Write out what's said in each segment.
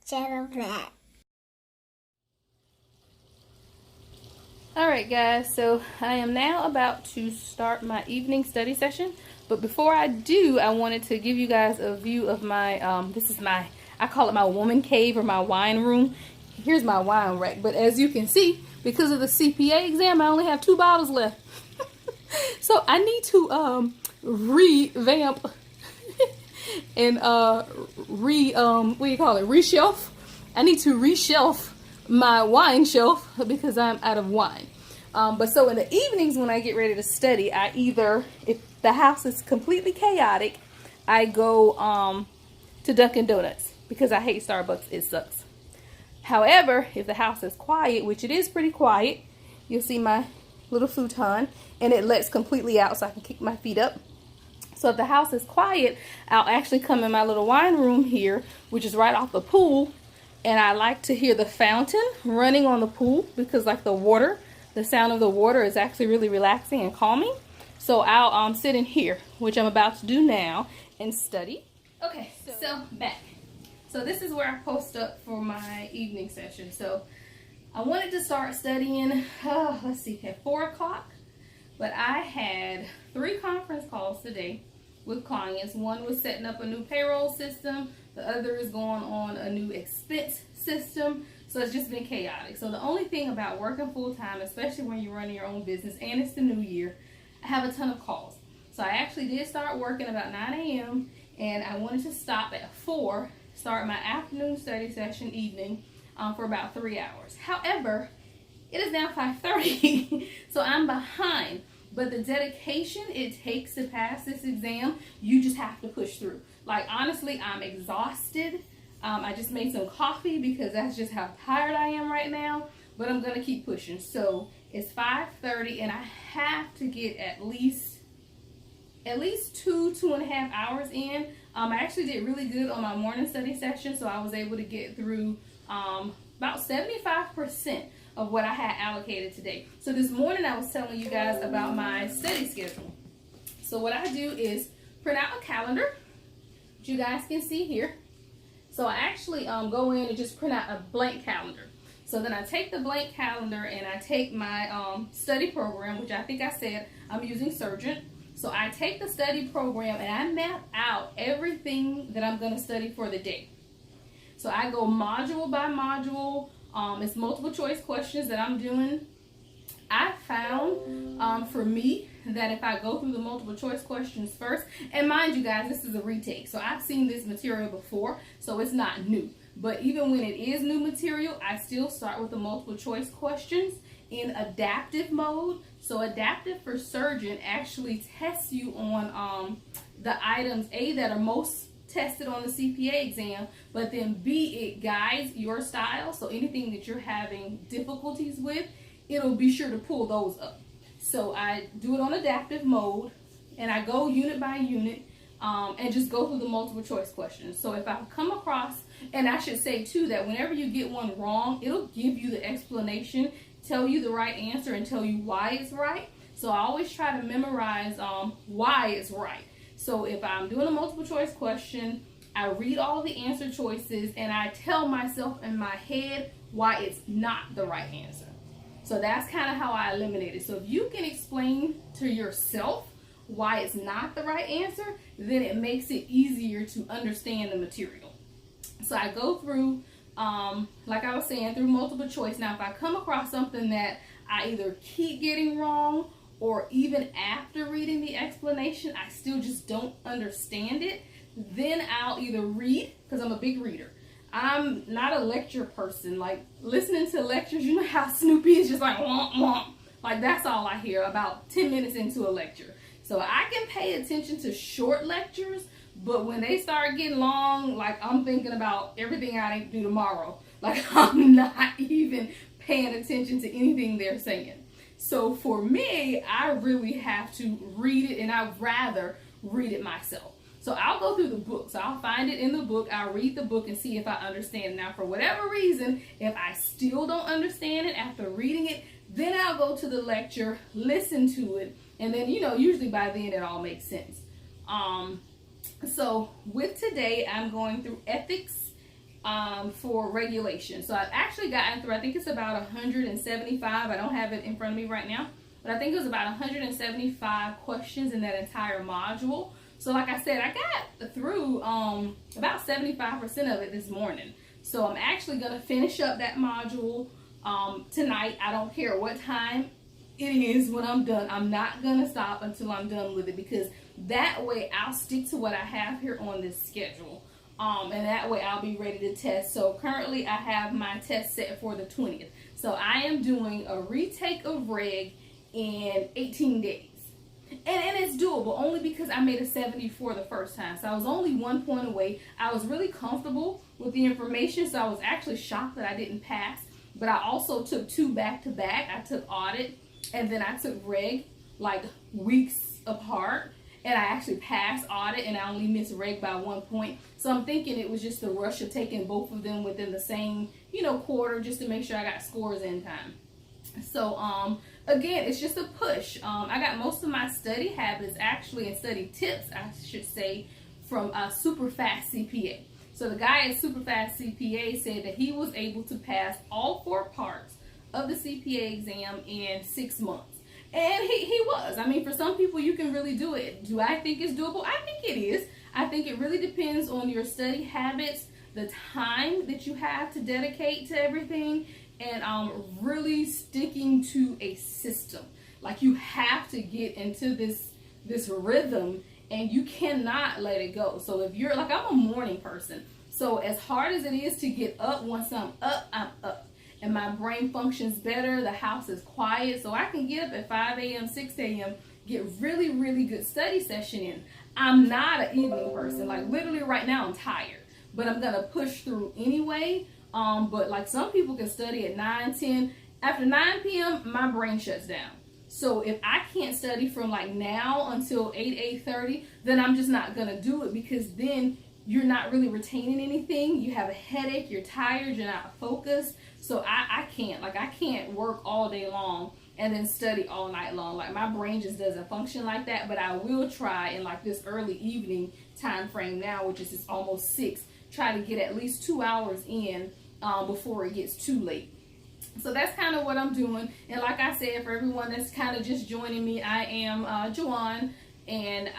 Gentleman. Alright guys, so I am now about to start my evening study session, but before I do, I wanted to give you guys a view of my, this is my, I call it my woman cave or my wine room. Here's my wine rack, but as you can see, because of the CPA exam, I only have 2 bottles left. So I need to revamp and reshelf. I need to reshelf my wine shelf because I'm out of wine. But so in the evenings when I get ready to study, I either, if the house is completely chaotic, I go to Dunkin' Donuts because I hate Starbucks. It sucks. However, if the house is quiet, which it is pretty quiet, you'll see my little futon, and it lets completely out so I can kick my feet up. So if the house is quiet, I'll actually come in my little wine room here, which is right off the pool, and I like to hear the fountain running on the pool because like the sound of the water is actually really relaxing and calming. So I'll sit in here, which I'm about to do now, and study. Okay, so back. So this is where I post up for my evening session. So I wanted to start studying, let's see, at 4 o'clock. But I had 3 conference calls today with clients. One was setting up a new payroll system. The other is going on a new expense system. So it's just been chaotic. So the only thing about working full time, especially when you're running your own business and it's the new year, I have a ton of calls. So I actually did start working about 9 a.m. and I wanted to stop at 4, start my afternoon study session evening for about 3 hours. However, it is now 5:30, so I'm behind. But the dedication it takes to pass this exam, you just have to push through. Like, honestly, I'm exhausted. I just made some coffee because that's just how tired I am right now. But I'm going to keep pushing. So it's 5:30, and I have to get at least 2.5 hours in. I actually did really good on my morning study session, so I was able to get through about 75% of what I had allocated today. So this morning I was telling you guys about my study schedule. So what I do is print out a calendar, which you guys can see here. So I actually go in and just print out a blank calendar. So then I take the blank calendar and I take my study program, which I think I said I'm using Surgent. So I take the study program and I map out everything that I'm going to study for the day. So I go module by module. It's multiple choice questions that I'm doing. I found for me that if I go through the multiple choice questions first, and mind you guys, this is a retake. So I've seen this material before, so it's not new. But even when it is new material, I still start with the multiple choice questions in adaptive mode. So adaptive for Surgent actually tests you on the items A that are most tested on the CPA exam, but then B, it guides your style. So anything that you're having difficulties with, it'll be sure to pull those up. So I do it on adaptive mode, and I go unit by unit and just go through the multiple choice questions. So if I come across, and I should say too that whenever you get one wrong, it'll give you the explanation, tell you the right answer, and tell you why it's right. So I always try to memorize why it's right. So if I'm doing a multiple choice question, I read all the answer choices and I tell myself in my head why it's not the right answer. So that's kind of how I eliminate it. So if you can explain to yourself why it's not the right answer, then it makes it easier to understand the material. So I go through, like I was saying, through multiple choice. Now if I come across something that I either keep getting wrong, or even after reading the explanation, I still just don't understand it, then I'll either read, because I'm a big reader. I'm not a lecture person. Like, listening to lectures, you know how Snoopy is just like, womp, womp. Like, that's all I hear about 10 minutes into a lecture. So I can pay attention to short lectures, but when they start getting long, like, I'm thinking about everything I need to do tomorrow. Like, I'm not even paying attention to anything they're saying. So for me, I really have to read it, and I'd rather read it myself. So I'll go through the book. So I'll find it in the book. I'll read the book and see if I understand it. Now, for whatever reason, if I still don't understand it after reading it, then I'll go to the lecture, listen to it, and then, you know, usually by then it all makes sense. So with today, I'm going through ethics for regulation. So I've actually gotten through, I think it's about 175. I don't have it in front of me right now, but I think it was about 175 questions in that entire module. So like I said, I got through about 75% of it this morning. So I'm actually going to finish up that module tonight. I don't care what time it is when I'm done. I'm not going to stop until I'm done with it, because that way I'll stick to what I have here on this schedule. And that way I'll be ready to test. So currently I have my test set for the 20th. So I am doing a retake of reg in 18 days. And it's doable only because I made a 74 the first time. So I was only 1 point away. I was really comfortable with the information. So I was actually shocked that I didn't pass. But I also took 2 back-to-back. I took audit and then I took reg like weeks apart. And I actually passed audit and I only missed reg by 1 point. So I'm thinking it was just the rush of taking both of them within the same, quarter, just to make sure I got scores in time. So, again, it's just a push. I got most of my study habits, actually, and study tips, I should say, from Super Fast CPA. So the guy at Super Fast CPA said that he was able to pass all 4 parts of the CPA exam in 6 months. And he was. I mean, for some people, you can really do it. Do I think it's doable? I think it is. I think it really depends on your study habits, the time that you have to dedicate to everything, and really sticking to a system. Like, you have to get into this rhythm, and you cannot let it go. So if you're, like, I'm a morning person. So as hard as it is to get up, once I'm up, I'm up. And my brain functions better, the house is quiet, so I can get up at 5 a.m., 6 a.m., get really, really good study session in. I'm not an evening person. Like, literally right now I'm tired, but I'm going to push through anyway. But like, some people can study at 9, 10. After 9 p.m., my brain shuts down. So if I can't study from like now until 8, 8:30, then I'm just not going to do it, because then you're not really retaining anything. You have a headache, you're tired, you're not focused. So I can't. Like, I can't work all day long and then study all night long. Like, my brain just doesn't function like that. But I will try in like this early evening time frame now, which is almost 6, try to get at least 2 hours in before it gets too late. So that's kind of what I'm doing. And like I said, for everyone that's kind of just joining me, I am Juwan. And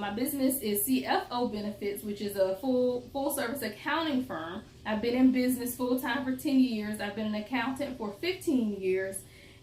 my business is CFO Benefits, which is a full service accounting firm. I've been in business full time for 10 years. I've been an accountant for 15 years.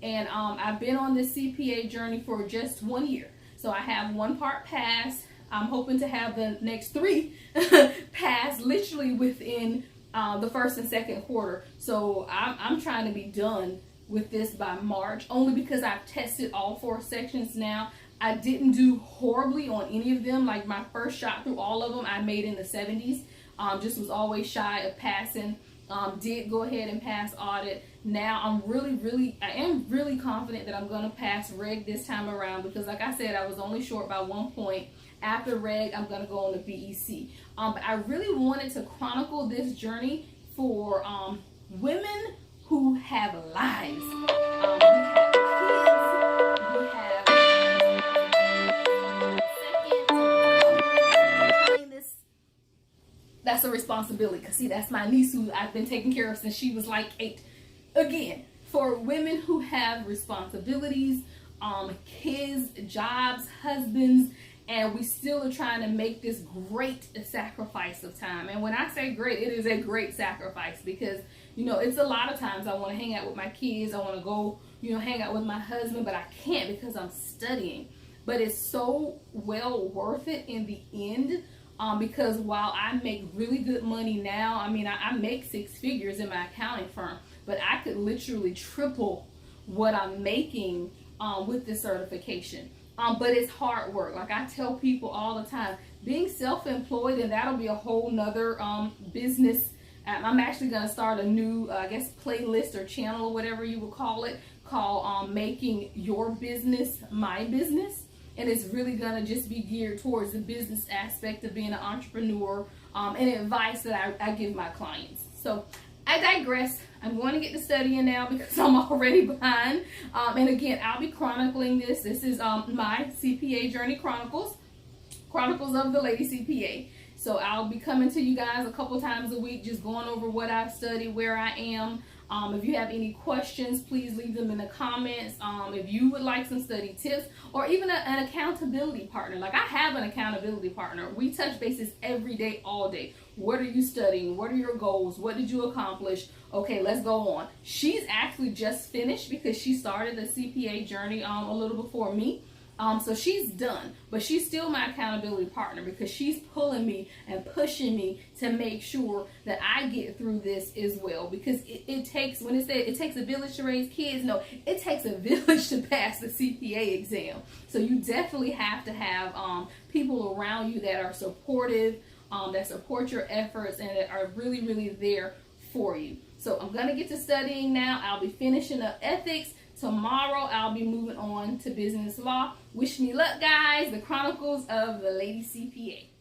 And I've been on this CPA journey for just 1 year. So I have 1 part passed. I'm hoping to have the next 3 passed literally within the first and second quarter. So I'm trying to be done with this by March, only because I've tested all 4 sections now. I didn't do horribly on any of them. Like, my first shot through all of them, I made in the 70s. Just was always shy of passing. Did go ahead and pass audit. Now I am really confident that I'm going to pass reg this time around, because like I said, I was only short by 1 point. After reg, I'm going to go on the BEC. But I really wanted to chronicle this journey for women who have lives. We have kids, we have that's a responsibility, because see, that's my niece who I've been taking care of since she was like 8. Again, for women who have responsibilities, kids, jobs, husbands, and we still are trying to make this great sacrifice of time. And when I say great, it is a great sacrifice, because it's a lot of times I want to hang out with my kids, I want to go hang out with my husband, but I can't because I'm studying. But it's so well worth it in the end. Because while I make really good money now, I mean, I make 6 figures in my accounting firm, but I could literally triple what I'm making with this certification. But it's hard work. Like I tell people all the time, being self-employed, and that'll be a whole nother business. I'm actually going to start a new, playlist or channel or whatever you would call it, called Making Your Business My Business. And it's really going to just be geared towards the business aspect of being an entrepreneur and advice that I give my clients. So I digress. I'm going to get to studying now because I'm already behind. And again, I'll be chronicling this. This is my CPA Journey Chronicles of the Lady CPA. So I'll be coming to you guys a couple times a week, just going over what I've studied, where I am. If you have any questions, please leave them in the comments. If you would like some study tips or even an accountability partner. Like, I have an accountability partner. We touch bases every day, all day. What are you studying? What are your goals? What did you accomplish? Okay, let's go on. She's actually just finished because she started the CPA journey a little before me. So she's done, but she's still my accountability partner because she's pulling me and pushing me to make sure that I get through this as well. Because it takes, when it said it takes a village to raise kids, no, it takes a village to pass the CPA exam. So you definitely have to have people around you that are supportive, that support your efforts, and that are really, really there for you. So I'm going to get to studying now. I'll be finishing up ethics. Tomorrow, I'll be moving on to business law. Wish me luck, guys. The Chronicles of the Lady CPA.